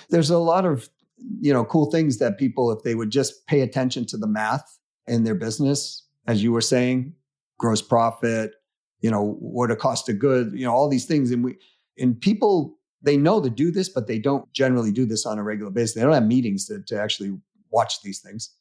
There's a lot of, cool things that people, if they would just pay attention to the math in their business, as you were saying, gross profit, what a cost of good, all these things. And people, they know to do this, but they don't generally do this on a regular basis. They don't have meetings to actually watch these things.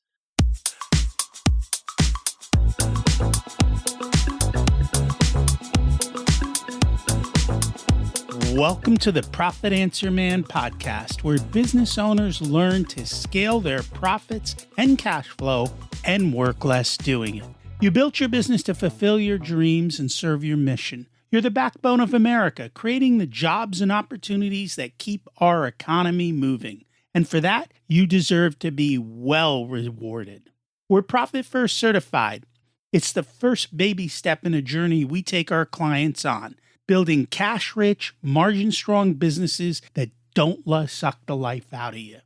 Welcome to the Profit Answer Man podcast, where business owners learn to scale their profits and cash flow and work less doing it. You built your business to fulfill your dreams and serve your mission. You're the backbone of America, creating the jobs and opportunities that keep our economy moving. And for that, you deserve to be well rewarded. We're Profit First certified. It's the first baby step in a journey we take our clients on, building cash-rich, margin-strong businesses that don't suck the life out of you.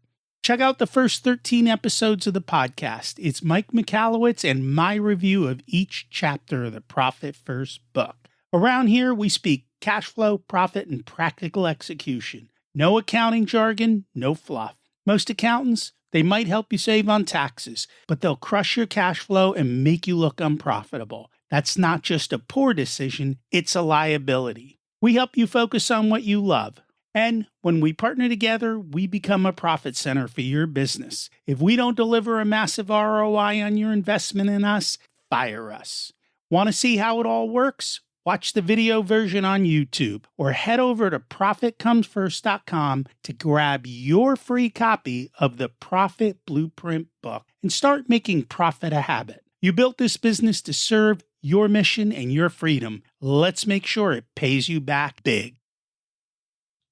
Check out the first 13 episodes of the podcast. It's Mike Michalowicz and my review of each chapter of the Profit First book. Around here, we speak cash flow, profit, and practical execution. No accounting jargon, no fluff. Most accountants, they might help you save on taxes, but they'll crush your cash flow and make you look unprofitable. That's not just a poor decision, it's a liability. We help you focus on what you love. And when we partner together, we become a profit center for your business. If we don't deliver a massive ROI on your investment in us, fire us. Want to see how it all works? Watch the video version on YouTube or head over to ProfitComesFirst.com to grab your free copy of the Profit Blueprint book and start making profit a habit. You built this business to serve your mission and your freedom. Let's make sure it pays you back big.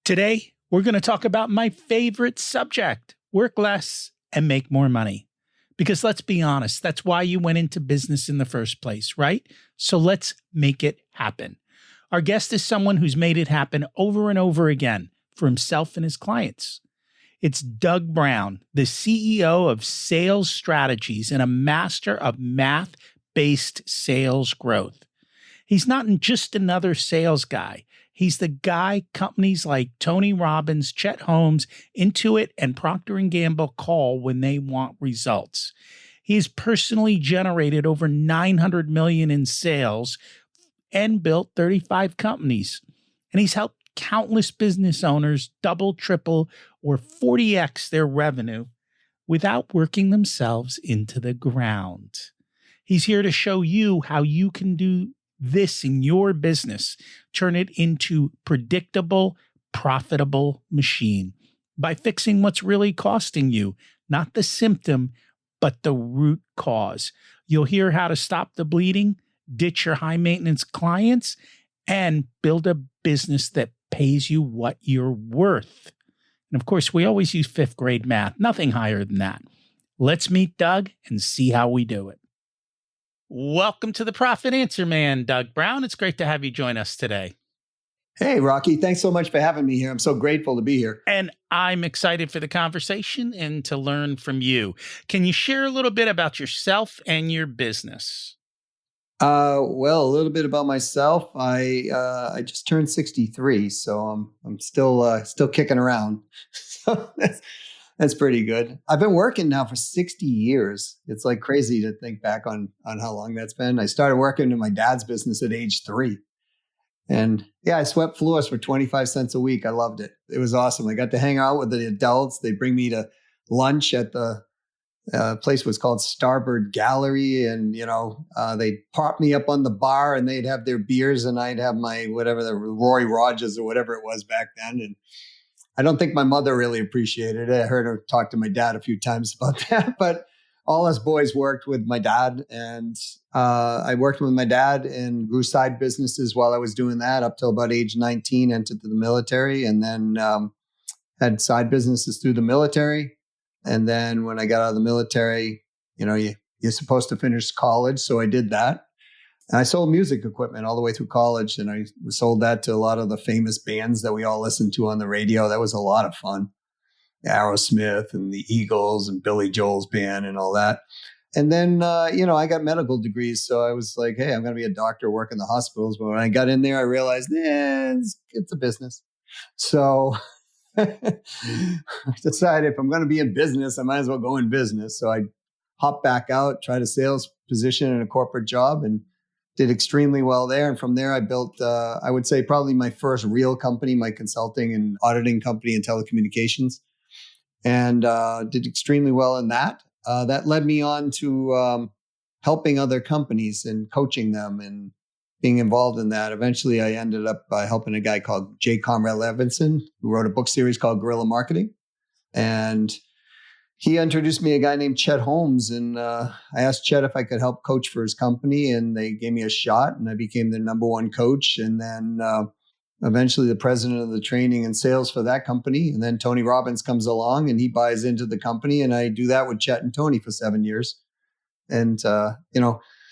Today, we're going to talk about my favorite subject, work less and make more money. Because let's be honest, that's why you went into business in the first place, right? So let's make it happen. Our guest is someone who's made it happen over and over again for himself and his clients. It's Doug Brown, the CEO of Sales Strategies and a master of math-based sales growth. He's not just another sales guy. He's the guy companies like Tony Robbins, Chet Holmes, Intuit, and Procter & Gamble call when they want results. He has personally generated over $900 million in sales and built 35 companies. And he's helped countless business owners double, triple, or 40x their revenue without working themselves into the ground. He's here to show you how you can do this in your business, turn it into predictable, profitable machine by fixing what's really costing you, not the symptom, but the root cause. You'll hear how to stop the bleeding, ditch your high maintenance clients, and build a business that pays you what you're worth. And of course, we always use fifth grade math, nothing higher than that. Let's meet Doug and see how we do it. Welcome to the Profit Answer Man, Doug Brown. It's great to have you join us today. Hey, Rocky. Thanks so much for having me here. I'm so grateful to be here. And I'm excited for the conversation and to learn from you. Can you share a little bit about yourself and your business? Well, a little bit about myself. I just turned 63, so I'm still kicking around. So that's pretty good. I've been working now for 60 years. It's like crazy to think back on how long that's been. I started working in my dad's business at age 3. And yeah, I swept floors for 25 cents a week. I loved it. It was awesome. I got to hang out with the adults. They'd bring me to lunch at the place was called Starboard Gallery. And, they'd prop me up on the bar and they'd have their beers and I'd have my whatever, the Roy Rogers or whatever it was back then. And I don't think my mother really appreciated it. I heard her talk to my dad a few times about that, but all us boys worked with my dad, and I worked with my dad and grew side businesses while I was doing that up till about age 19, entered the military, and then had side businesses through the military. And then when I got out of the military, you're supposed to finish college. So I did that. And I sold music equipment all the way through college. And I sold that to a lot of the famous bands that we all listened to on the radio. That was a lot of fun. Aerosmith and the Eagles and Billy Joel's band and all that. And then, I got medical degrees. So I was like, hey, I'm going to be a doctor, work in the hospitals. But when I got in there, I realized, it's a business. So I decided if I'm going to be in business, I might as well go in business. So I hopped back out, tried a sales position in a corporate job, and did extremely well there. And from there, I built, I would say, probably my first real company, my consulting and auditing company in telecommunications, and did extremely well in that. That led me on to helping other companies and coaching them and being involved in that. Eventually, I ended up helping a guy called Jay Conrad Levinson, who wrote a book series called Guerrilla Marketing. And he introduced me a guy named Chet Holmes. And I asked Chet if I could help coach for his company. And they gave me a shot. And I became the number one coach. And then eventually the president of the training and sales for that company. And then Tony Robbins comes along and he buys into the company. And I do that with Chet and Tony for 7 years. And,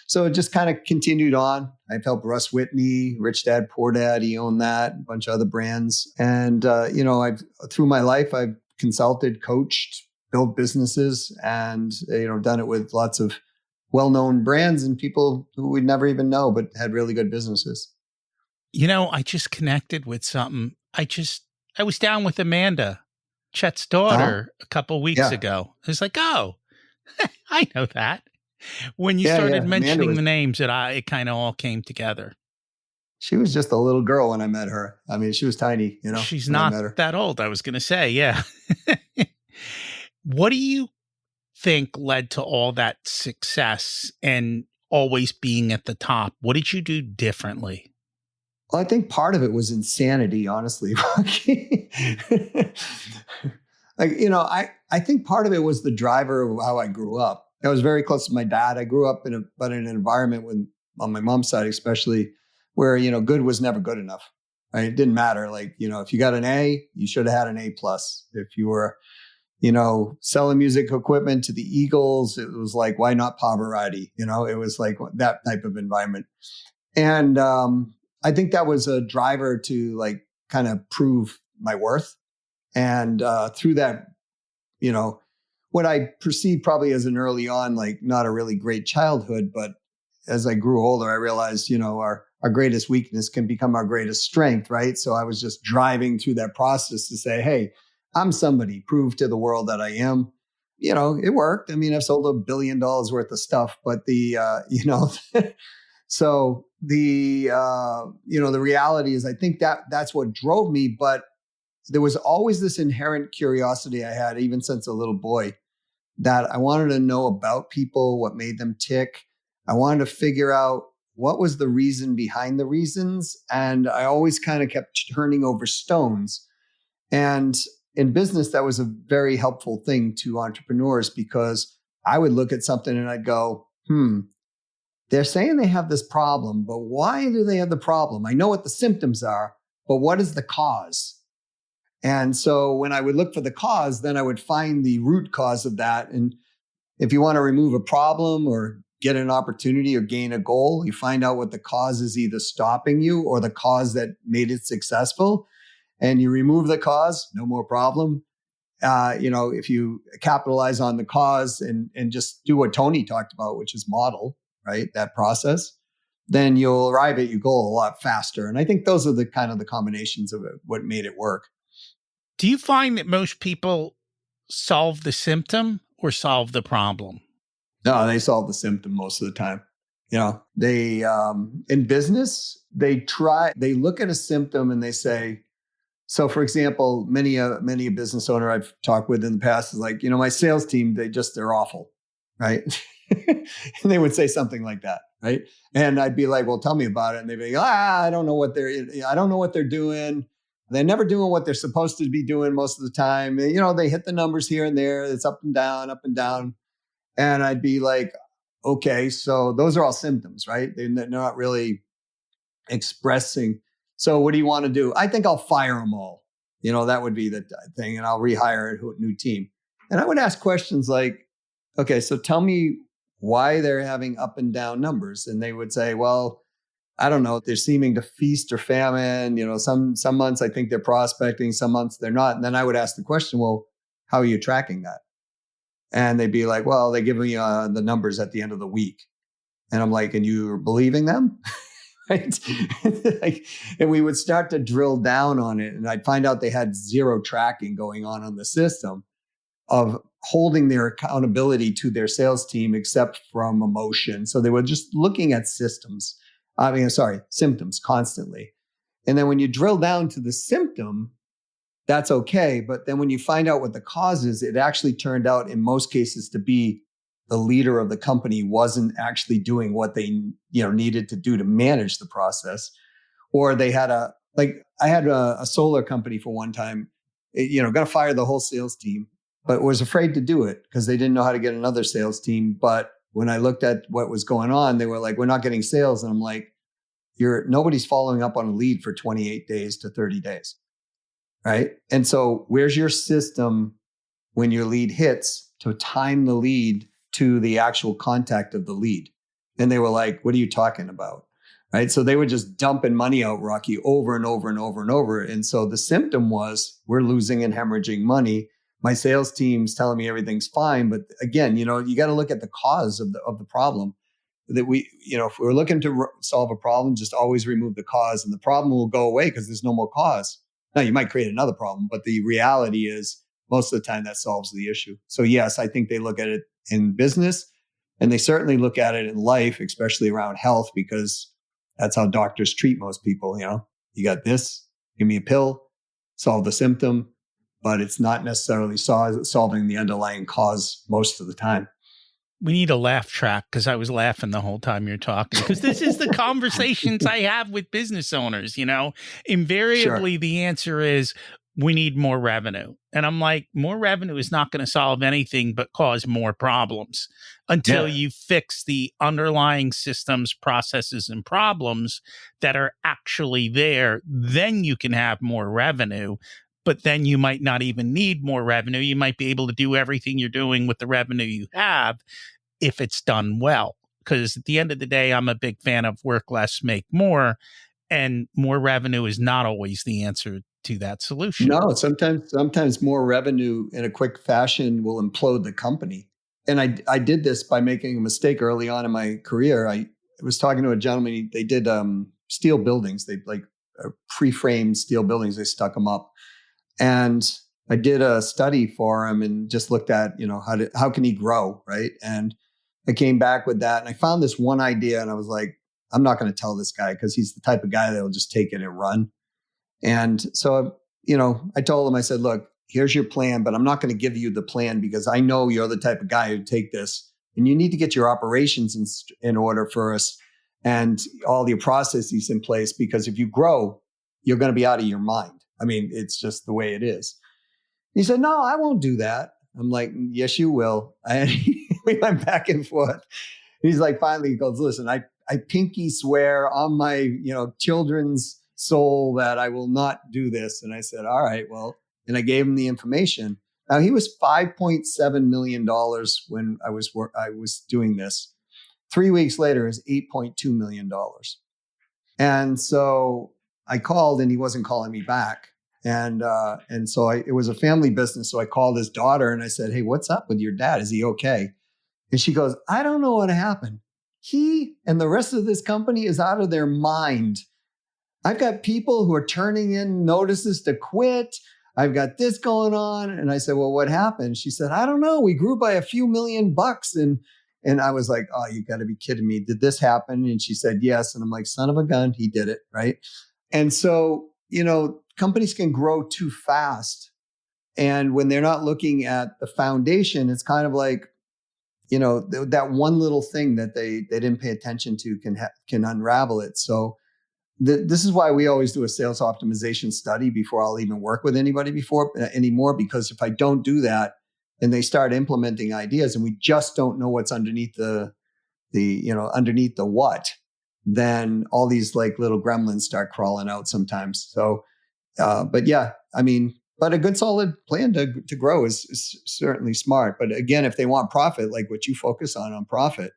so it just kind of continued on. I've helped Russ Whitney, Rich Dad, Poor Dad. He owned that, a bunch of other brands. And, I've through my life, I've consulted, coached, built businesses, and, done it with lots of well-known brands and people who we'd never even know, but had really good businesses. I just connected with something. I was down with Amanda, Chet's daughter, a couple weeks ago. I was like, oh, I know that. When you started mentioning the names, it kind of all came together. She was just a little girl when I met her. I mean, she was tiny, She's not that old, I was going to say, yeah. What do you think led to all that success and always being at the top? What did you do differently? Well, I think part of it was insanity, honestly. I think part of it was the driver of how I grew up. I was very close to my dad. I grew up in an environment on my mom's side, especially where, good was never good enough. Right? It didn't matter. Like, if you got an A, you should have had an A plus. If you were, selling music equipment to the Eagles, it was like, why not Pavarotti? It was like that type of environment. And I think that was a driver to like kind of prove my worth. And through that, what I perceived probably as an early on, like not a really great childhood, but as I grew older, I realized, our greatest weakness can become our greatest strength, right? So I was just driving through that process to say, hey, I'm somebody, prove to the world that I am. It worked. I mean, I've sold $1 billion worth of stuff, but so the reality is I think that's what drove me, but there was always this inherent curiosity I had, even since a little boy, that I wanted to know about people, what made them tick. I wanted to figure out what was the reason behind the reasons. And I always kind of kept turning over stones. And in business, that was a very helpful thing to entrepreneurs because I would look at something and I'd go, they're saying they have this problem, but why do they have the problem? I know what the symptoms are, but what is the cause? And so when I would look for the cause, then I would find the root cause of that. And if you want to remove a problem or get an opportunity or gain a goal, you find out what the cause is either stopping you or the cause that made it successful. And you remove the cause, no more problem. If you capitalize on the cause and just do what Tony talked about, which is model, right? That process, then you'll arrive at your goal a lot faster. And I think those are the kind of the combinations of it, what made it work. Do you find that most people solve the symptom or solve the problem? No, they solve the symptom most of the time. They, in business, they look at a symptom and they say, so for example, many a business owner I've talked with in the past is like, my sales team, they're awful. Right. And they would say something like that. Right. And I'd be like, well, tell me about it. And they'd be like, I don't know what they're doing. They're never doing what they're supposed to be doing most of the time. And, they hit the numbers here and there. It's up and down, up and down. And I'd be like, okay, so those are all symptoms, right? They're not really expressing. So what do you want to do? I think I'll fire them all. That would be the thing. And I'll rehire a new team. And I would ask questions like, okay, so tell me why they're having up and down numbers. And they would say, well, I don't know. They're seeming to feast or famine. Some months I think they're prospecting, some months they're not. And then I would ask the question, well, how are you tracking that? And they'd be like, well, they give me the numbers at the end of the week. And I'm like, and you're believing them? right? Like, and we would start to drill down on it, and I'd find out they had zero tracking going on the system of holding their accountability to their sales team except from emotion. So they were just looking at symptoms constantly. And then when you drill down to the symptom, that's okay. But then when you find out what the cause is, it actually turned out in most cases to be the leader of the company wasn't actually doing what they needed to do to manage the process. Or they had I had a solar company for one time, got to fire the whole sales team, but was afraid to do it because they didn't know how to get another sales team. But when I looked at what was going on, they were like, we're not getting sales. And I'm like, nobody's following up on a lead for 28 days to 30 days. Right. And so where's your system when your lead hits to time the lead to the actual contact of the lead? And they were like, what are you talking about? Right. So they were just dumping money out, Rocky, over and over and over and over. And so the symptom was we're losing and hemorrhaging money. My sales team's telling me everything's fine. But again, you got to look at the cause of the problem. That if we're looking to solve a problem, just always remove the cause and the problem will go away because there's no more cause. Now, you might create another problem, but the reality is most of the time that solves the issue. So yes, I think they look at it in business and they certainly look at it in life, especially around health, because that's how doctors treat most people. You got this, give me a pill, solve the symptom, but it's not necessarily solving the underlying cause most of the time. We need a laugh track because I was laughing the whole time you're talking because this is the conversations I have with business owners. Invariably Sure. The answer is we need more revenue. And I'm like, more revenue is not going to solve anything but cause more problems until you fix the underlying systems, processes, and problems that are actually there. Then you can have more revenue. But then you might not even need more revenue. You might be able to do everything you're doing with the revenue you have if it's done well. Because at the end of the day, I'm a big fan of work less, make more. And more revenue is not always the answer to that solution. No, sometimes more revenue in a quick fashion will implode the company. And I did this by making a mistake early on in my career. I was talking to a gentleman. They did steel buildings. They pre-framed steel buildings. They stuck them up. And I did a study for him and just looked at, how can he grow, right? And I came back with that and I found this one idea and I was like, I'm not going to tell this guy because he's the type of guy that will just take it and run. And so, I told him, I said, look, here's your plan, but I'm not going to give you the plan because I know you're the type of guy who'd take this and you need to get your operations in order first and all your processes in place, because if you grow, you're going to be out of your mind. I mean, it's just the way it is. He said, no, I won't do that. I'm like, yes, you will. And we went back and forth. He's like, finally, he goes, listen, I pinky swear on my, children's soul that I will not do this. And I said, all right, well, and I gave him the information. Now he was $5.7 million when I was doing this. 3 weeks later is $8.2 million. And so I called and he wasn't calling me back. And so it was a family business. So I called his daughter and I said, hey, what's up with your dad? Is he okay? And she goes, I don't know what happened. He and the rest of this company is out of their mind. I've got people who are turning in notices to quit. I've got this going on. And I said, well, what happened? She said, I don't know. We grew by a few $1,000,000. And I was like, oh, you got to be kidding me. Did this happen? And she said, yes. And I'm like, son of a gun, he did it. Right. And so, companies can grow too fast. And when they're not looking at the foundation, it's kind of like, that one little thing that they didn't pay attention to can unravel it. So this is why we always do a sales optimization study before I'll even work with anybody anymore, because if I don't do that and they start implementing ideas and we just don't know what's underneath the what, then all these like little gremlins start crawling out sometimes. So, but yeah, I mean, but a good solid plan to grow is certainly smart. But again, if they want profit, like what you focus on profit,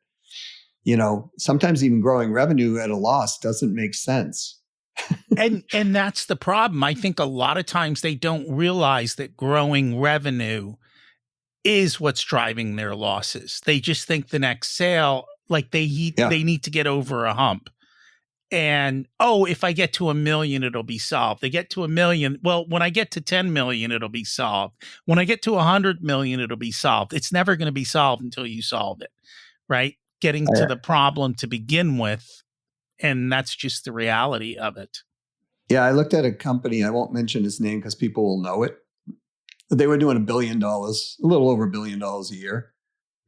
sometimes even growing revenue at a loss doesn't make sense. And that's the problem. I think a lot of times they don't realize that growing revenue is what's driving their losses. They just think the next sale, like they need to get over a hump. And, oh, if I get to 1 million, it'll be solved. They get to 1 million. Well, when I get to 10 million, it'll be solved. When I get to 100 million, it'll be solved. It's never going to be solved until you solve it, right? Getting to I, the problem to begin with. And that's just the reality of it. yeah, I looked at a company. I won't mention his name because people will know it. They were doing $1 billion, a little over $1 billion a year,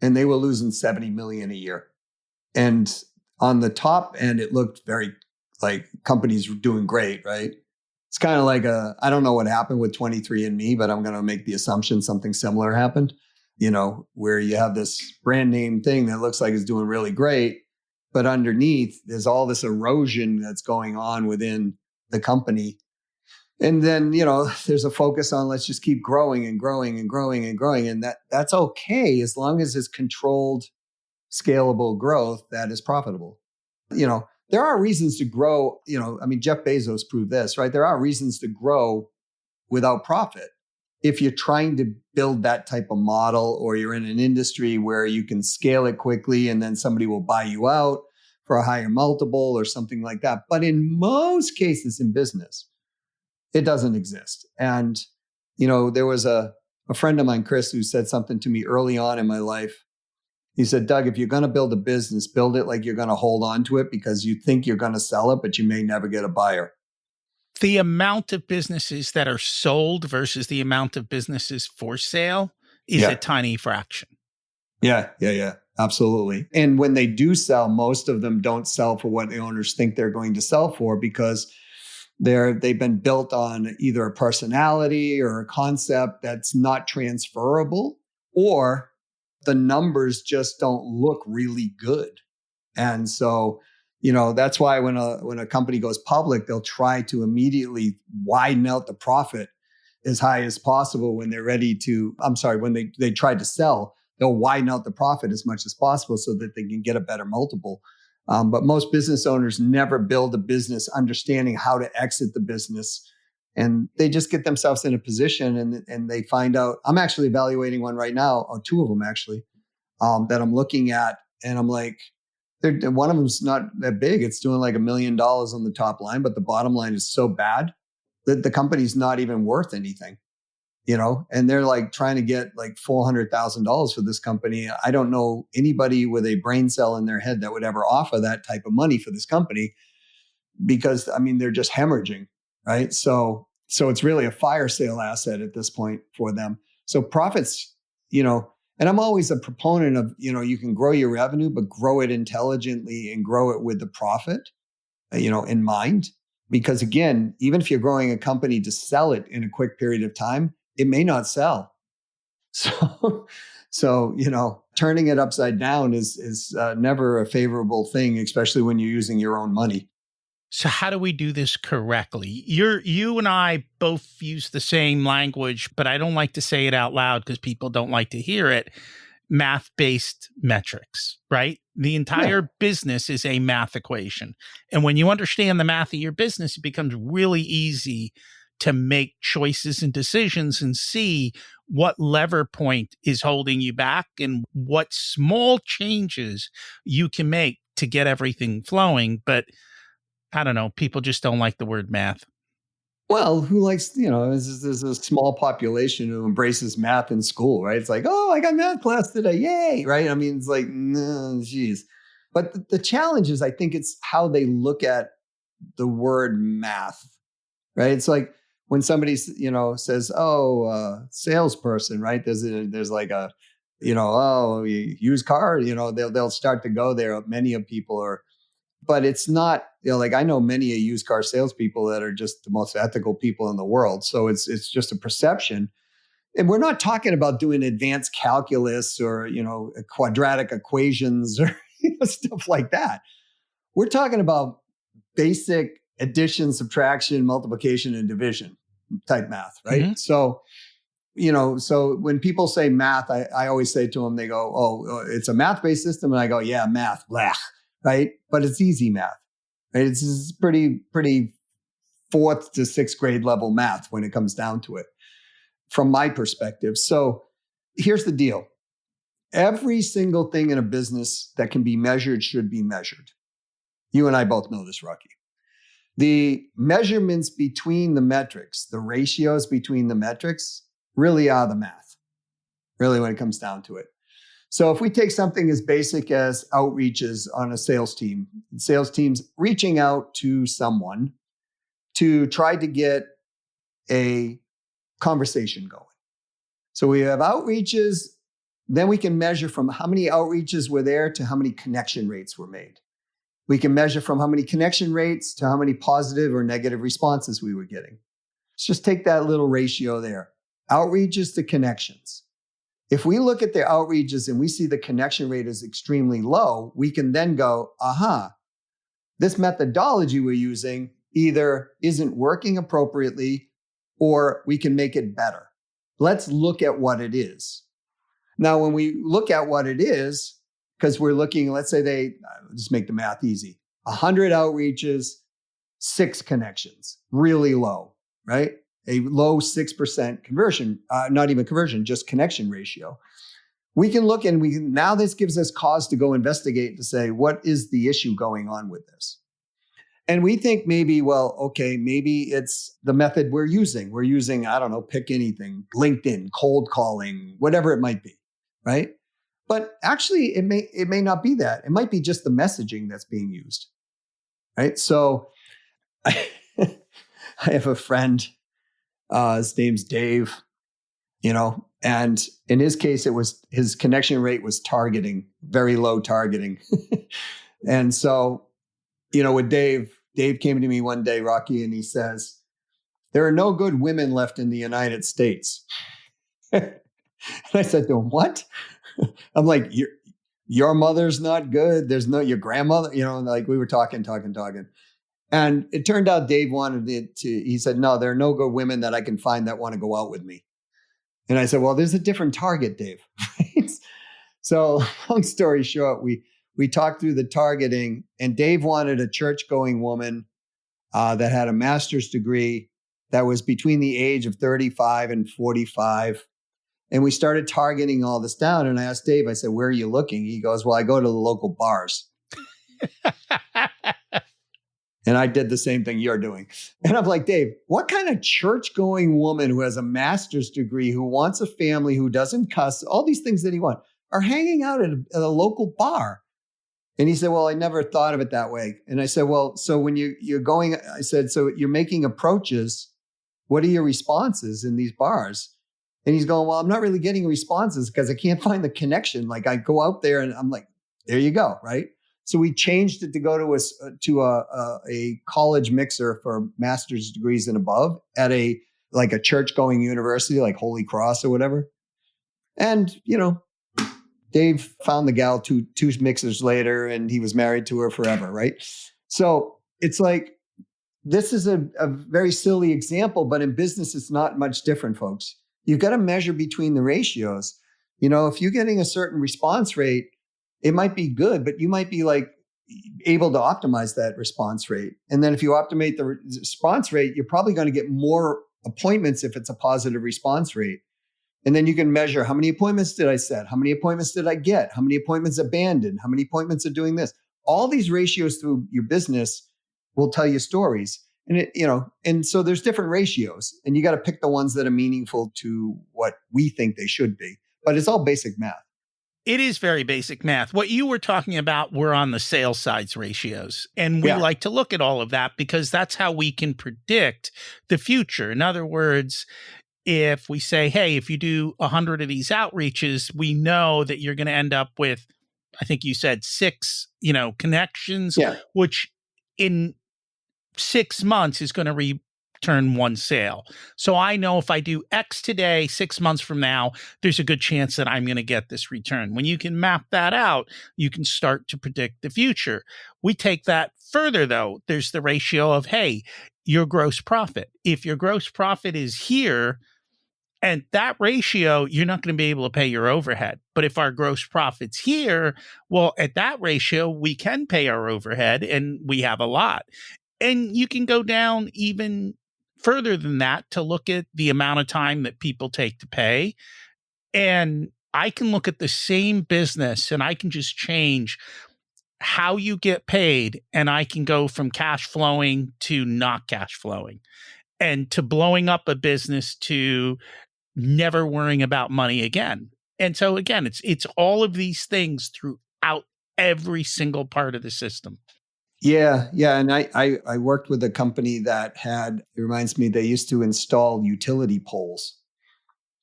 and they were losing 70 million a year. And on the top end, it looked very like companies were doing great, right? It's kind of like I don't know what happened with 23andMe, but I'm going to make the assumption something similar happened, where you have this brand name thing that looks like it's doing really great, but underneath there's all this erosion that's going on within the company. And then, there's a focus on let's just keep growing and growing and growing and growing. And that's okay as long as it's controlled, scalable growth that is profitable. There are reasons to grow. Jeff Bezos proved this, right? There are reasons to grow without profit. If you're trying to build that type of model, or you're in an industry where you can scale it quickly and then somebody will buy you out for a higher multiple or something like that. But in most cases in business, it doesn't exist. And, there was a friend of mine, Chris, who said something to me early on in my life. He said, Doug, if you're going to build a business, build it like you're going to hold on to it because you think you're going to sell it, but you may never get a buyer. The amount of businesses that are sold versus the amount of businesses for sale is a tiny fraction. Yeah, absolutely. And when they do sell, most of them don't sell for what the owners think they're going to sell for because they've been built on either a personality or a concept that's not transferable, or the numbers just don't look really good. And so, that's why when a company goes public, they'll try to immediately widen out the profit as high as possible when they're ready to, when they try to sell, they'll widen out the profit as much as possible so that they can get a better multiple. But most business owners never build a business understanding how to exit the business. And they just get themselves in a position and they find out. I'm actually evaluating one right now, or two of them actually, that I'm looking at. And I'm like, one of them's not that big. It's doing like $1 million on the top line, but the bottom line is so bad that the company's not even worth anything, and they're like trying to get like $400,000 for this company. I don't know anybody with a brain cell in their head that would ever offer that type of money for this company because, they're just hemorrhaging, right? So it's really a fire sale asset at this point for them. So profits, and I'm always a proponent of, you can grow your revenue, but grow it intelligently and grow it with the profit, in mind. Because again, even if you're growing a company to sell it in a quick period of time, it may not sell. So turning it upside down is never a favorable thing, especially when you're using your own money. So how do we do this correctly? You and I both use the same language, but I don't like to say it out loud because people don't like to hear it. Math-based metrics, right? The entire business is a math equation. And when you understand the math of your business, it becomes really easy to make choices and decisions and see what lever point is holding you back and what small changes you can make to get everything flowing. But I don't know. People just don't like the word math. Well, who likes, there's a small population who embraces math in school, right? It's like, oh, I got math class today. Yay. Right. It's like, no, geez. But the challenge is, I think it's how they look at the word math, right? It's like when somebody, says, oh, salesperson, right? There's like a, used car, they'll start to go there. Many of people are. But it's not, like I know many used car salespeople that are just the most ethical people in the world. So it's just a perception. And we're not talking about doing advanced calculus or, quadratic equations or stuff like that. We're talking about basic addition, subtraction, multiplication, and division type math, right? Mm-hmm. So when people say math, I always say to them, they go, oh, it's a math-based system. And I go, yeah, math, blah. Right? But it's easy math, right? It's pretty 4th to 6th grade level math when it comes down to it, from my perspective. So here's the deal. Every single thing in a business that can be measured should be measured. You and I both know this, Rocky. The measurements between the metrics, the ratios between the metrics, really are the math, really, when it comes down to it. So if we take something as basic as outreaches on a sales team, sales teams reaching out to someone to try to get a conversation going. So we have outreaches, then we can measure from how many outreaches were there to how many connection rates were made. We can measure from how many connection rates to how many positive or negative responses we were getting. Let's just take that little ratio there. Outreaches to connections. If we look at the outreaches and we see the connection rate is extremely low, we can then go, aha, this methodology we're using either isn't working appropriately or we can make it better. Let's look at what it is. Now, when we look at what it is, because we're looking, let's say just make the math easy, 100 outreaches, 6 connections, really low, right? A low 6% conversion, not even conversion, just connection ratio. We can look and now this gives us cause to go investigate to say, what is the issue going on with this? And we think maybe, well, okay, maybe it's the method we're using. We're using, I don't know, pick anything, LinkedIn, cold calling, whatever it might be, right? But actually, it may not be that. It might be just the messaging that's being used, right? So I have a friend, his name's Dave, and in his case, his connection rate was targeting, very low targeting. And so, with Dave came to me one day, Rocky, and he says, there are no good women left in the United States. And I said to him, what? I'm like, your mother's not good. There's no, your grandmother, like we were talking. And it turned out Dave he said, no, there are no good women that I can find that want to go out with me. And I said, well, there's a different target, Dave. So long story short, we talked through the targeting, and Dave wanted a church-going woman that had a master's degree that was between the age of 35 and 45. And we started targeting all this down. And I asked Dave, I said, where are you looking? He goes, well, I go to the local bars. And I did the same thing you're doing. And I'm like, Dave, what kind of church-going woman who has a master's degree, who wants a family, who doesn't cuss, all these things that he wants, are hanging out at a local bar? And he said, well, I never thought of it that way. And I said, well, so when you're going, I said, so you're making approaches. What are your responses in these bars? And he's going, well, I'm not really getting responses because I can't find the connection. Like I go out there and I'm like, there you go, right? So we changed it to go to a college mixer for master's degrees and above at a church-going university like Holy Cross or whatever. And, Dave found the gal two mixers later, and he was married to her forever, right? So it's like, this is a very silly example, but in business, it's not much different, folks. You've got to measure between the ratios. If you're getting a certain response rate, it might be good, but you might be able to optimize that response rate. And then if you optimize the response rate, you're probably going to get more appointments if it's a positive response rate. And then you can measure, how many appointments did I set? How many appointments did I get? How many appointments abandoned? How many appointments are doing this? All these ratios through your business will tell you stories. And and so there's different ratios, and you got to pick the ones that are meaningful to what we think they should be. But it's all basic math. It is very basic math. What you were talking about were on the sales side's ratios. And we like to look at all of that because that's how we can predict the future. In other words, if we say, hey, if you do 100 of these outreaches, we know that you're going to end up with, I think you said 6, connections, which in 6 months is going to return 1 sale. So I know if I do X today, 6 months from now, there's a good chance that I'm going to get this return. When you can map that out, you can start to predict the future. We take that further, though. There's the ratio of, hey, your gross profit. If your gross profit is here, and that ratio, you're not going to be able to pay your overhead. But if our gross profit's here, well, at that ratio, we can pay our overhead, and we have a lot. And you can go down even further than that to look at the amount of time that people take to pay. And I can look at the same business and I can just change how you get paid, and I can go from cash flowing to not cash flowing, and to blowing up a business to never worrying about money again. And so again, it's all of these things throughout every single part of the system. Yeah, yeah. And I worked with a company that it reminds me, they used to install utility poles.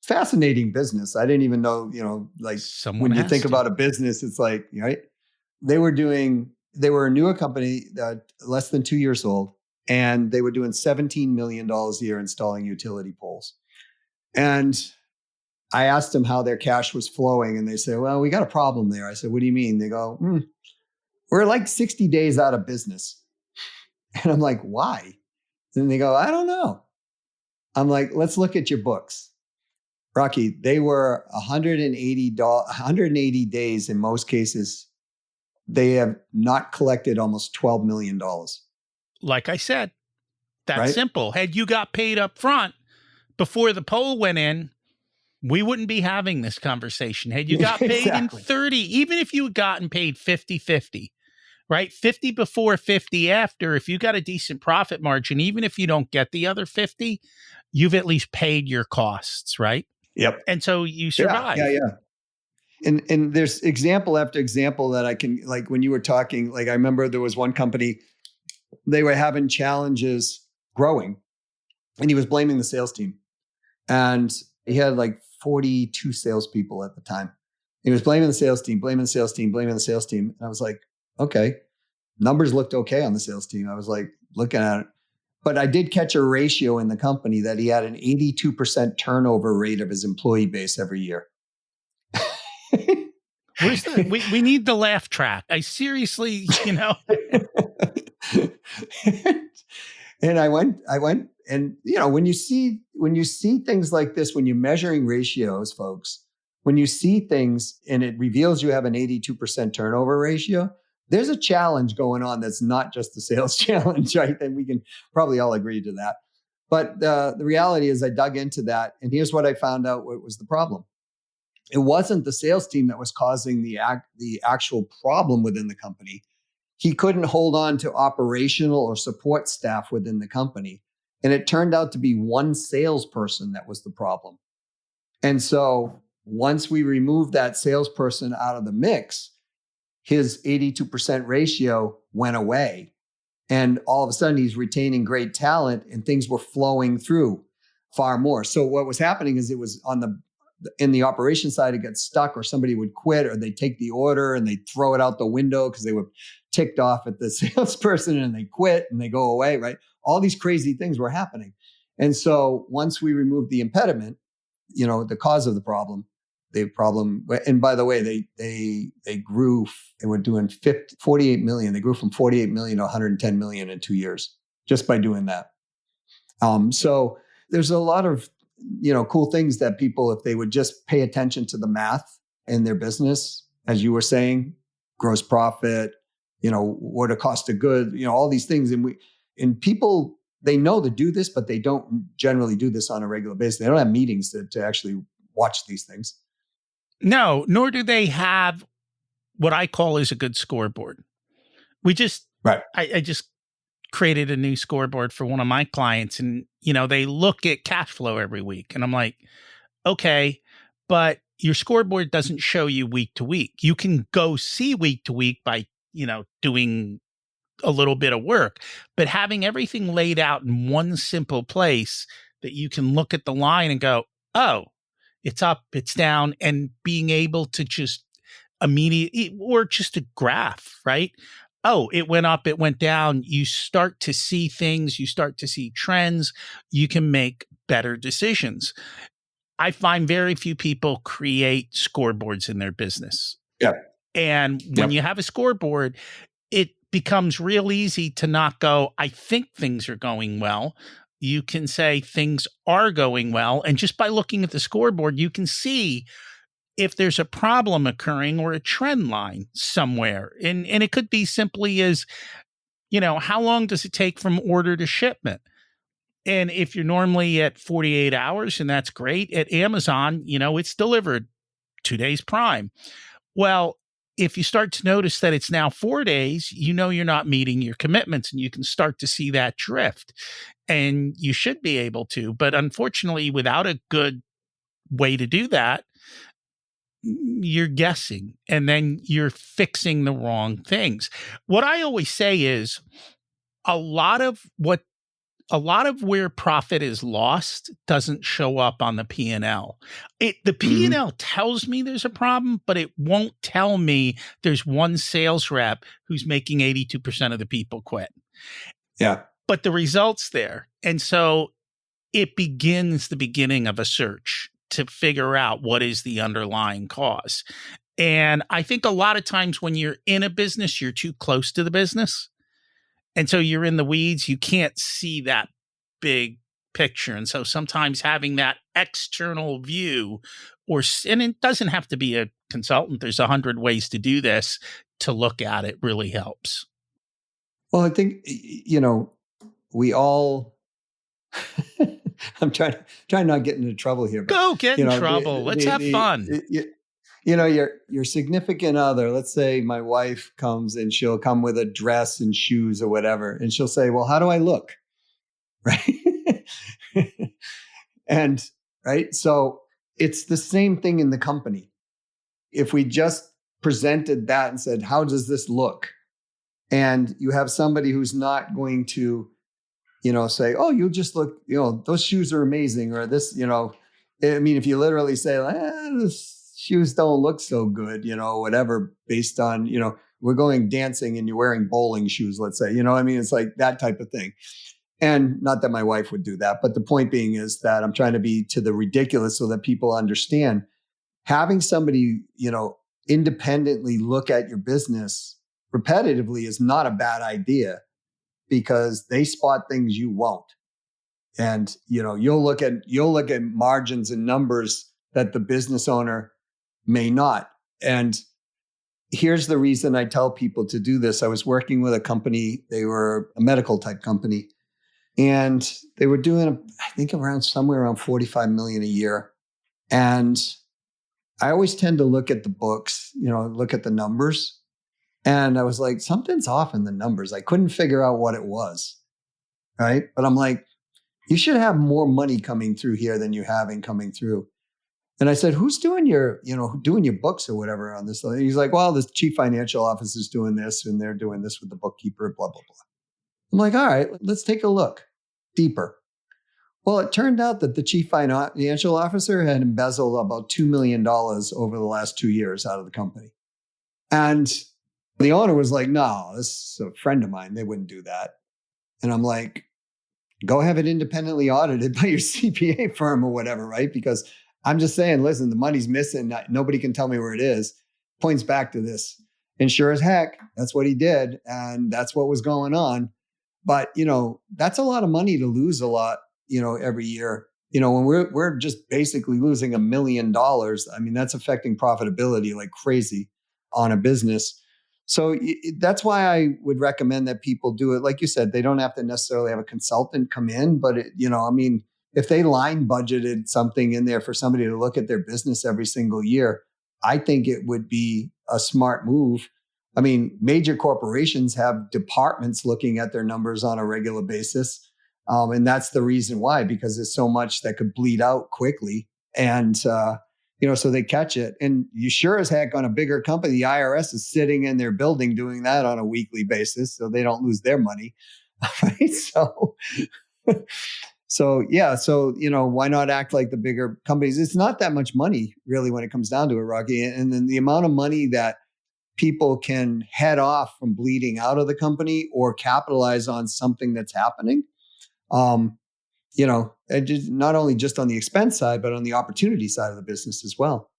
Fascinating business. I didn't even know, like Someone when you has think to. about a business, it's like, right? They were a newer company that less than 2 years old, and they were doing $17 million a year installing utility poles. And I asked them how their cash was flowing, and they say, well, we got a problem there. I said, what do you mean? They go, we're like 60 days out of business. And I'm like, why? And they go, I don't know. I'm like, let's look at your books. Rocky, they were 180 days in most cases. They have not collected almost $12 million. Like I said, that's Right? simple. Had you got paid up front before the poll went in, we wouldn't be having this conversation. Had you got paid in Exactly. 30, even if you had gotten paid 50-50, right? 50 before, 50 after, if you got a decent profit margin, even if you don't get the other 50, you've at least paid your costs, right? Yep. And so you Yeah. survive. Yeah. Yeah. And there's example after example that I can, like when you were talking, like I remember there was one company, they were having challenges growing, and he was blaming the sales team. And he had like 42 salespeople at the time. He was blaming the sales team, blaming the sales team, blaming the sales team. And I was like, okay, numbers looked okay on the sales team. I was like looking at it. But I did catch a ratio in the company that he had an 82% turnover rate of his employee base every year. Where's we need the laugh track. I seriously, And I went, and when you see things like this, when you're measuring ratios, folks, when you see things and it reveals you have an 82% turnover ratio, there's a challenge going on that's not just the sales challenge, right? And we can probably all agree to that. But the reality is I dug into that, and here's what I found out what was the problem. It wasn't the sales team that was causing the actual problem within the company. He couldn't hold on to operational or support staff within the company. And it turned out to be one salesperson that was the problem. And so once we removed that salesperson out of the mix, his 82% ratio went away. And all of a sudden he's retaining great talent, and things were flowing through far more. So what was happening is it was in the operation side, it got stuck, or somebody would quit, or they'd take the order and they'd throw it out the window because they were ticked off at the salesperson, and they quit and they go away, right? All these crazy things were happening. And so once we removed the impediment, the cause of the problem, and by the way, they grew, they were doing 48 million. They grew from 48 million to 110 million in 2 years just by doing that. So there's a lot of cool things that people, if they would just pay attention to the math in their business, as you were saying, gross profit, what a cost of good, all these things. And people, they know to do this, but they don't generally do this on a regular basis. They don't have meetings to actually watch these things. No, nor do they have what I call is a good scoreboard. Right. I just created a new scoreboard for one of my clients, and they look at cash flow every week, and I'm like, okay, but your scoreboard doesn't show you week to week. You can go see week to week by doing a little bit of work, but having everything laid out in one simple place that you can look at the line and go, oh, it's up, it's down, and being able to just immediately, or just a graph, right? Oh, it went up, it went down. You start to see things, you start to see trends, you can make better decisions. I find very few people create scoreboards in their business. Yeah. And when you have a scoreboard, it becomes real easy to not go, I think things are going well. You can say things are going well. And just by looking at the scoreboard, you can see if there's a problem occurring or a trend line somewhere. And it could be simply as, how long does it take from order to shipment? And if you're normally at 48 hours, and that's great, at Amazon, it's delivered 2 days prime. Well, if you start to notice that it's now 4 days, you know you're not meeting your commitments, and you can start to see that drift. And you should be able to. But unfortunately, without a good way to do that, you're guessing, and then you're fixing the wrong things. What I always say is a lot of where profit is lost doesn't show up on the P&L. The Mhm. P&L tells me there's a problem, but it won't tell me there's one sales rep who's making 82% of the people quit. Yeah. But the result's there. And so it begins the beginning of a search to figure out what is the underlying cause. And I think a lot of times when you're in a business, you're too close to the business. And so you're in the weeds, you can't see that big picture. And so sometimes having that external view, and it doesn't have to be a consultant, there's 100 ways to do this, to look at it really helps. Well, I think, we all, I'm trying not to get into trouble here, but Go get you in know, trouble. Let's have fun. your significant other, let's say my wife comes and she'll come with a dress and shoes or whatever. And she'll say, well, how do I look? Right. And right. So it's the same thing in the company. If we just presented that and said, how does this look? And you have somebody who's not going to, say, oh, you just look, those shoes are amazing. Or this, I mean, if you literally say, those shoes don't look so good, whatever, based on, we're going dancing and you're wearing bowling shoes, let's say, I mean, it's like that type of thing. And not that my wife would do that, but the point being is that I'm trying to be to the ridiculous so that people understand having somebody, independently look at your business repetitively is not a bad idea, because they spot things you won't. And, you'll look at margins and numbers that the business owner may not. And here's the reason I tell people to do this. I was working with a company, they were a medical type company, and they were doing, I think, somewhere around 45 million a year. And I always tend to look at the books, look at the numbers. And I was like, something's off in the numbers. I couldn't figure out what it was. Right. But I'm like, you should have more money coming through here than you having coming through. And I said, who's doing your books or whatever on this? And he's like, well, the chief financial officer is doing this and they're doing this with the bookkeeper, blah, blah, blah. I'm like, all right, let's take a look deeper. Well, it turned out that the chief financial officer had embezzled about $2 million over the last 2 years out of the company. And the owner was like, no, this is a friend of mine. They wouldn't do that. And I'm like, go have it independently audited by your CPA firm or whatever, right? Because I'm just saying, listen, the money's missing. Nobody can tell me where it is. Points back to this. And sure as heck, that's what he did. And that's what was going on. But, that's a lot of money to lose every year. When we're just basically losing $1 million, I mean, that's affecting profitability like crazy on a business. So that's why I would recommend that people do it. Like you said, they don't have to necessarily have a consultant come in, but if they line budgeted something in there for somebody to look at their business every single year, I think it would be a smart move. I mean, major corporations have departments looking at their numbers on a regular basis. And that's the reason why, because there's so much that could bleed out quickly. And, so they catch it. And you sure as heck on a bigger company, the IRS is sitting in their building doing that on a weekly basis, so they don't lose their money. Right. So, why not act like the bigger companies? It's not that much money really when it comes down to it, Rocky. And then the amount of money that people can head off from bleeding out of the company or capitalize on something that's happening. And just, not only just on the expense side, but on the opportunity side of the business as well.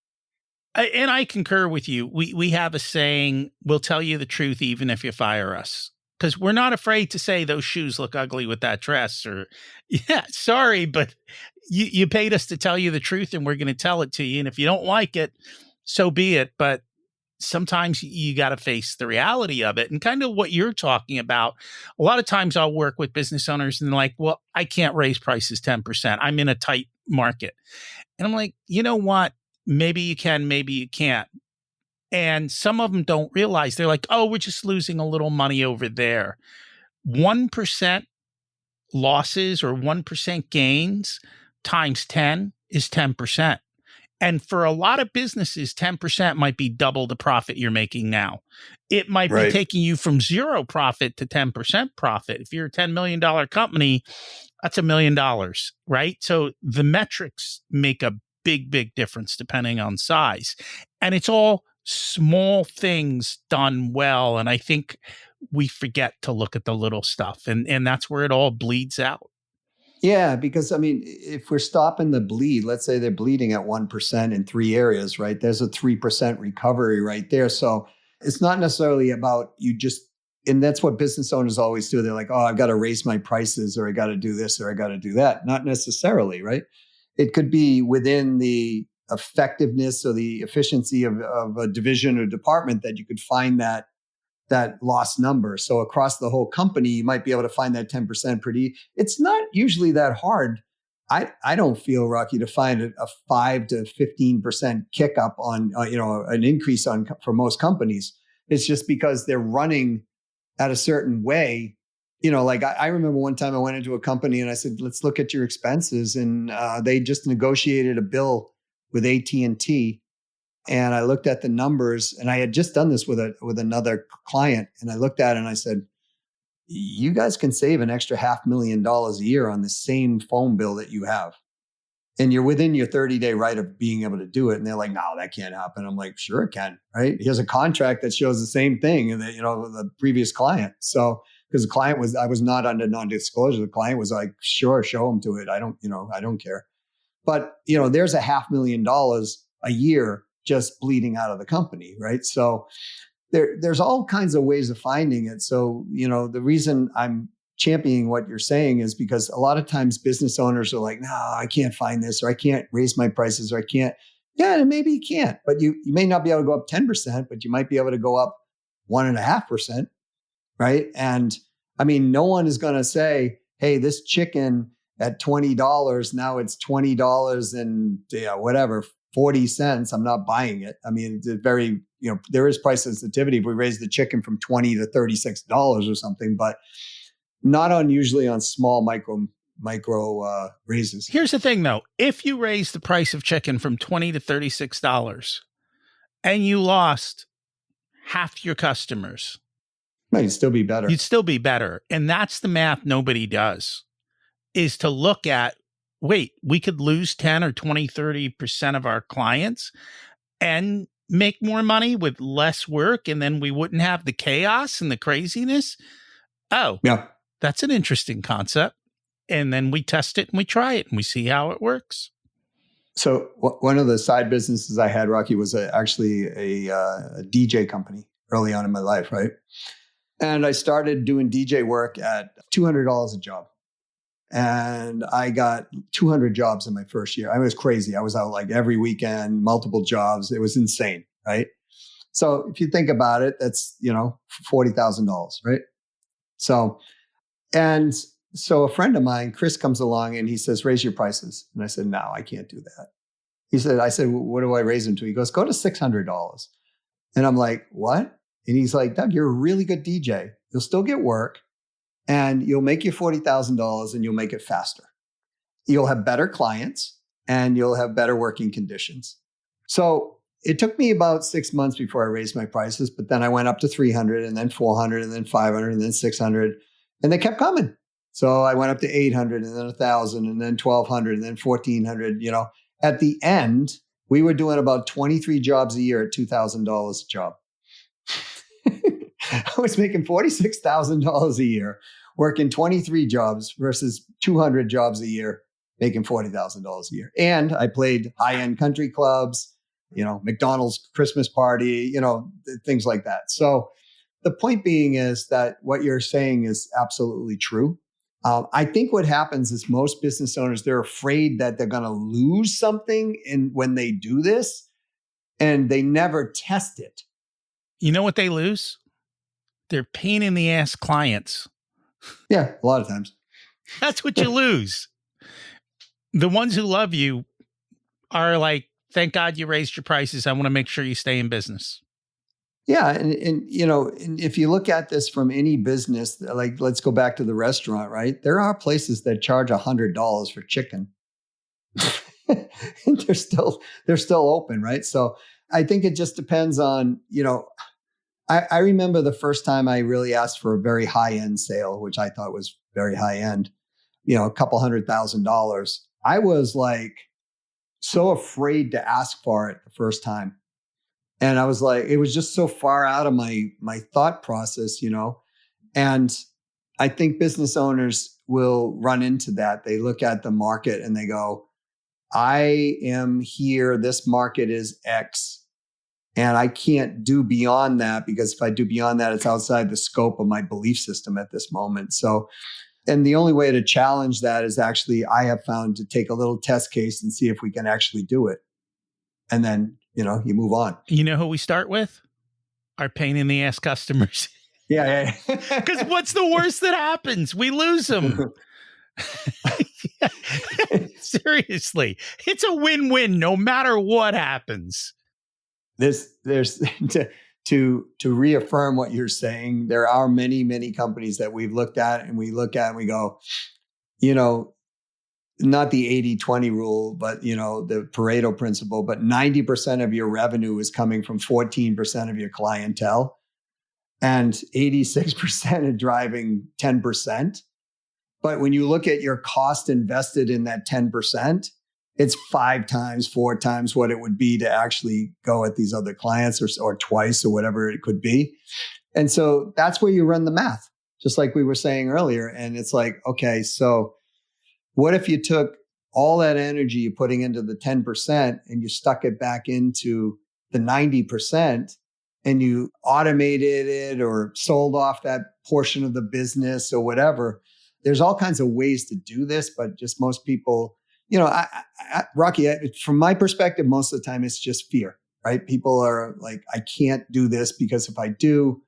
And I concur with you. We have a saying, we'll tell you the truth even if you fire us. Because we're not afraid to say those shoes look ugly with that dress, or, yeah, sorry, but you paid us to tell you the truth and we're going to tell it to you. And if you don't like it, so be it. But sometimes you got to face the reality of it. And kind of what you're talking about, a lot of times I'll work with business owners and they're like, well, I can't raise prices 10%. I'm in a tight market. And I'm like, you know what? Maybe you can, maybe you can't. And some of them don't realize, they're like, oh, we're just losing a little money over there. 1% losses or 1% gains times 10 is 10%. And for a lot of businesses, 10% might be double the profit you're making now. It might be Right. taking you from zero profit to 10% profit. If you're a $10 million company, that's $1 million, right? So the metrics make a big, big difference depending on size. And it's all small things done well. And I think we forget to look at the little stuff. And that's where it all bleeds out. Yeah, because I mean, if we're stopping the bleed, let's say they're bleeding at 1% in 3 areas, right? There's a 3% recovery right there. So it's not necessarily about you just, and that's what business owners always do. They're like, oh, I've got to raise my prices, or I got to do this, or I got to do that. Not necessarily, right? It could be within the effectiveness or the efficiency of a division or department that you could find that lost number. So across the whole company, you might be able to find that 10% pretty. It's not usually that hard. I don't feel, Rocky, to find a 5 to 15% kick up on, an increase on for most companies. It's just because they're running at a certain way. Like I remember one time I went into a company and I said, let's look at your expenses. And they just negotiated a bill with AT&T. And I looked at the numbers, and I had just done this with another client. And I looked at it and I said, you guys can save an extra $500,000 a year on the same phone bill that you have. And you're within your 30-day right of being able to do it. And they're like, no, that can't happen. I'm like, sure it can, right? Here's a contract that shows the same thing, and that, the previous client. So, because I was not under non-disclosure. The client was like, sure, show them to it. I don't care. But, there's a $500,000 a year just bleeding out of the company, right? So there's all kinds of ways of finding it. So, the reason I'm championing what you're saying is because a lot of times business owners are like, no, I can't find this, or I can't raise my prices, or I can't. Yeah, maybe you can't, but you may not be able to go up 10%, but you might be able to go up 1.5%, right? And I mean, no one is going to say, hey, this chicken at $20, now it's $20 and whatever, 40 cents. I'm not buying it. I mean, it's very, there is price sensitivity if we raise the chicken from $20 to $36 or something, but not unusually on small micro raises. Here's the thing though. If you raise the price of chicken from $20 to $36 and you lost half your customers, You'd still be better. You'd still be better. And that's the math nobody does, is to look at, wait, we could lose 10 or 20, 30% of our clients and make more money with less work. And then we wouldn't have the chaos and the craziness. Oh, yeah, that's an interesting concept. And then we test it and we try it and we see how it works. So one of the side businesses I had, Rocky, was actually a DJ company early on in my life, right? And I started doing DJ work at $200 a job. And I got 200 jobs in my first year. I was crazy. I was out like every weekend, multiple jobs. It was insane, right? So if you think about it, that's, $40,000, right? So a friend of mine, Chris, comes along and he says, raise your prices. And I said, no, I can't do that. I said, what do I raise them to? He goes, go to $600. And I'm like, what? And he's like, Doug, you're a really good DJ. You'll still get work. And you'll make your $40,000 and you'll make it faster. You'll have better clients and you'll have better working conditions. So it took me about 6 months before I raised my prices, but then I went up to 300 and then 400 and then 500 and then 600, and they kept coming. So I went up to 800 and then 1,000 and then 1,200 and then 1,400. At the end, we were doing about 23 jobs a year at $2,000 a job. I was making $46,000 a year, working 23 jobs versus 200 jobs a year, making $40,000 a year. And I played high-end country clubs, McDonald's Christmas party, things like that. So the point being is that what you're saying is absolutely true. I think what happens is most business owners, they're afraid that they're going to lose something when they do this, and they never test it. You know what they lose? They're pain in the ass clients. Yeah, a lot of times. That's what you lose. The ones who love you are like, thank God you raised your prices. I want to make sure you stay in business. Yeah, and if you look at this from any business, like let's go back to the restaurant, right? There are places that charge $100 for chicken, and they're still open, right? So I think it just depends on, I remember the first time I really asked for a very high end sale, which I thought was very high end, a couple $100,000. I was like so afraid to ask for it the first time. And I was like, it was just so far out of my thought process, And I think business owners will run into that. They look at the market and they go, I am here. This market is X. And I can't do beyond that, because if I do beyond that, it's outside the scope of my belief system at this moment. So, and the only way to challenge that is actually, I have found, to take a little test case and see if we can actually do it. And then, you move on. You know who we start with? Our pain in the ass customers. Yeah. Because what's the worst that happens? We lose them. Seriously, it's a win-win no matter what happens. There's to reaffirm what you're saying, there are many companies that we've looked at and we go, not the 80-20 rule, but the Pareto principle, but 90% of your revenue is coming from 14% of your clientele, and 86% are driving 10%. But when you look at your cost invested in that 10%, it's 5 times, 4 times what it would be to actually go at these other clients, or twice, or whatever it could be. And so that's where you run the math, just like we were saying earlier. And it's like, okay, so what if you took all that energy you're putting into the 10% and you stuck it back into the 90%, and you automated it or sold off that portion of the business or whatever? There's all kinds of ways to do this, but just most people, Rocky, from my perspective, most of the time it's just fear, right? People are like, I can't do this because if I do,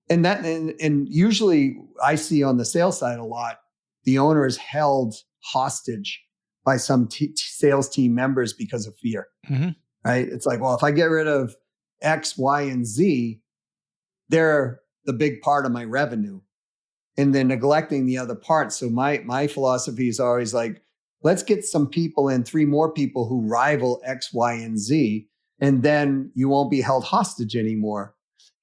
and usually I see on the sales side a lot, the owner is held hostage by some sales team members because of fear, right? It's like, well, if I get rid of X, Y, and Z, they're the big part of my revenue, and they're neglecting the other parts. So my philosophy is always like, let's get some people in, 3 more people who rival X, Y, and Z, and then you won't be held hostage anymore.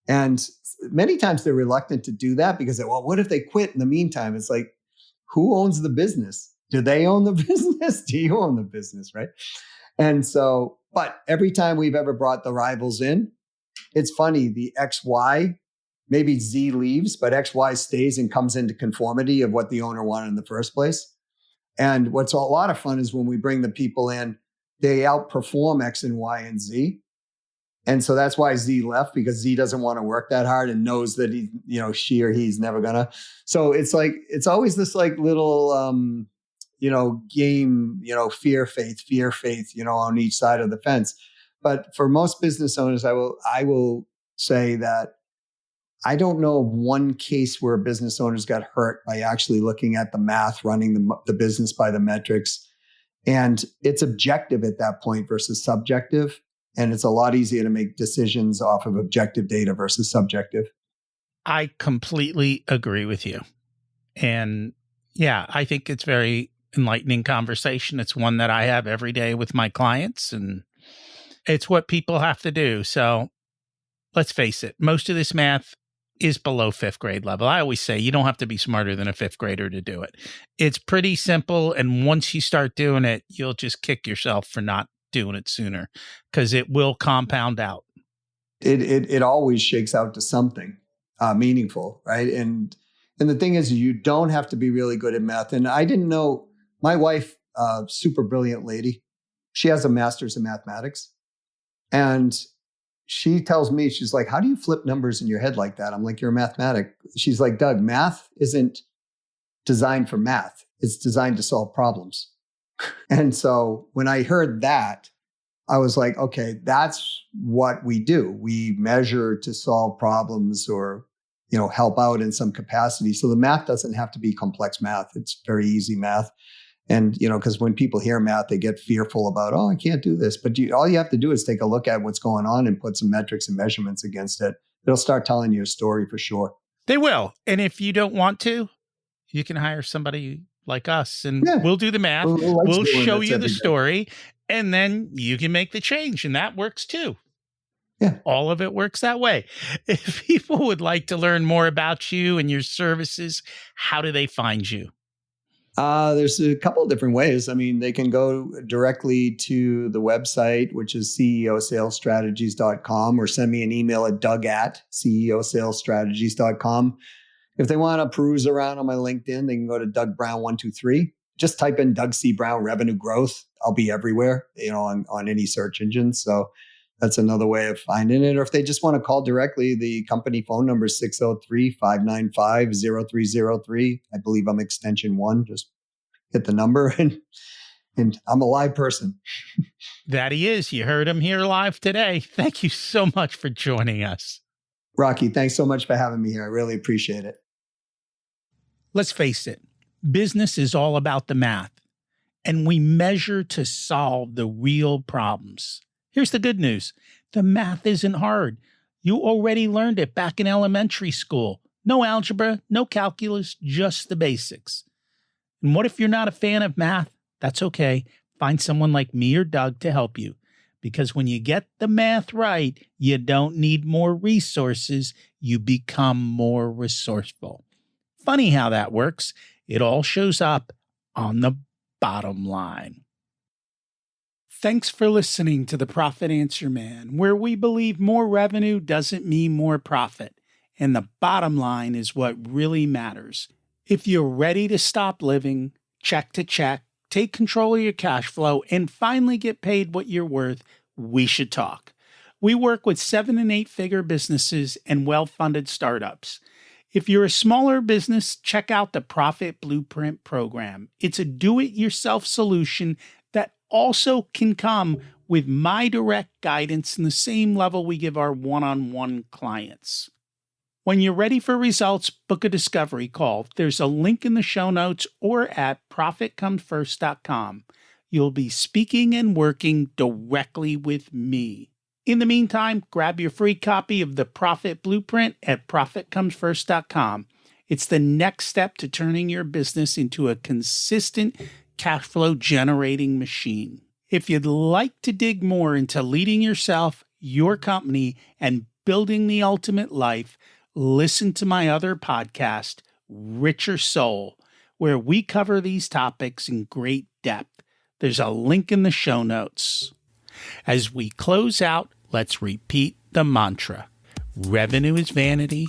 And many times they're reluctant to do that because, well, what if they quit in the meantime? It's like, who owns the business? Do they own the business? Do you own the business, right? And so, but every time we've ever brought the rivals in, it's funny, the XY, maybe Z leaves, but XY stays and comes into conformity of what the owner wanted in the first place. And what's a lot of fun is when we bring the people in, they outperform X and Y and Z. And so that's why Z left, because Z doesn't want to work that hard and knows that she or he's never gonna. So it's like, it's always this like little, game, fear, faith, on each side of the fence. But for most business owners, I will say that I don't know of one case where business owners got hurt by actually looking at the math, running the business by the metrics. And it's objective at that point versus subjective. And it's a lot easier to make decisions off of objective data versus subjective. I completely agree with you. And yeah, I think it's very enlightening conversation. It's one that I have every day with my clients, and it's what people have to do. So let's face it, most of this math is below 5th grade level. I always say you don't have to be smarter than a 5th grader to do it. It's pretty simple. And once you start doing it, you'll just kick yourself for not doing it sooner, because it will compound out. It always shakes out to something meaningful, right? And the thing is, you don't have to be really good at math. And I didn't know, my wife, super brilliant lady, she has a master's in mathematics. And she tells me, she's like, how do you flip numbers in your head like that? I'm like, you're a mathematic. She's like, Doug, math isn't designed for math. It's designed to solve problems. And so when I heard that, I was like, okay, that's what we do. We measure to solve problems or, help out in some capacity. So the math doesn't have to be complex math. It's very easy math. And, because when people hear math, they get fearful about, oh, I can't do this. But all you have to do is take a look at what's going on and put some metrics and measurements against it. it'll start telling you a story for sure. They will. And if you don't want to, you can hire somebody like us and Yeah. we'll do the math. Who likes We'll doing show this you the every day? story and then you can make the change. And that works too. Yeah. All of it works that way. If people would like to learn more about you and your services, how do they find you? There's a couple of different ways. I mean, they can go directly to the website, which is ceosalesstrategies.com, or send me an email at doug@ceosalesstrategies.com. If they want to peruse around on my LinkedIn, they can go to Doug Brown 123. Just type in Doug C. Brown revenue growth. I'll be everywhere, on any search engine. So that's another way of finding it. Or if they just want to call directly, the company phone number is 603-595-0303. I believe I'm extension 1. Just hit the number and I'm a live person. That he is. You heard him here live today. Thank you so much for joining us. Rocky, thanks so much for having me here. I really appreciate it. Let's face it, business is all about the math, and we measure to solve the real problems. Here's the good news. The math isn't hard. You already learned it back in elementary school. No algebra, no calculus, just the basics. And what if you're not a fan of math? That's okay. Find someone like me or Doug to help you. Because when you get the math right, you don't need more resources. You become more resourceful. Funny how that works. It all shows up on the bottom line. Thanks for listening to The Profit Answer Man, where we believe more revenue doesn't mean more profit, and the bottom line is what really matters. If you're ready to stop living check to check, take control of your cash flow, and finally get paid what you're worth, we should talk. We work with 7- and 8-figure businesses and well-funded startups. If you're a smaller business, check out the Profit Blueprint program. It's a do-it-yourself solution that also can come with my direct guidance in the same level we give our one-on-one clients. When you're ready for results, book a discovery call. There's a link in the show notes or at profitcomesfirst.com. You'll be speaking and working directly with me. In the meantime, grab your free copy of the Profit Blueprint at profitcomesfirst.com. It's the next step to turning your business into a consistent cash flow generating machine. If you'd like to dig more into leading yourself, your company, and building the ultimate life, listen to my other podcast, Richer Soul, where we cover these topics in great depth. There's a link in the show notes. As we close out, let's repeat the mantra. Revenue is vanity,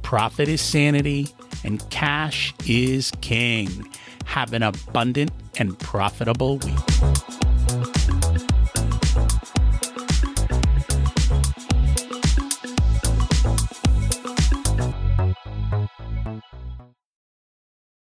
profit is sanity, and cash is king. Have an abundant and profitable week.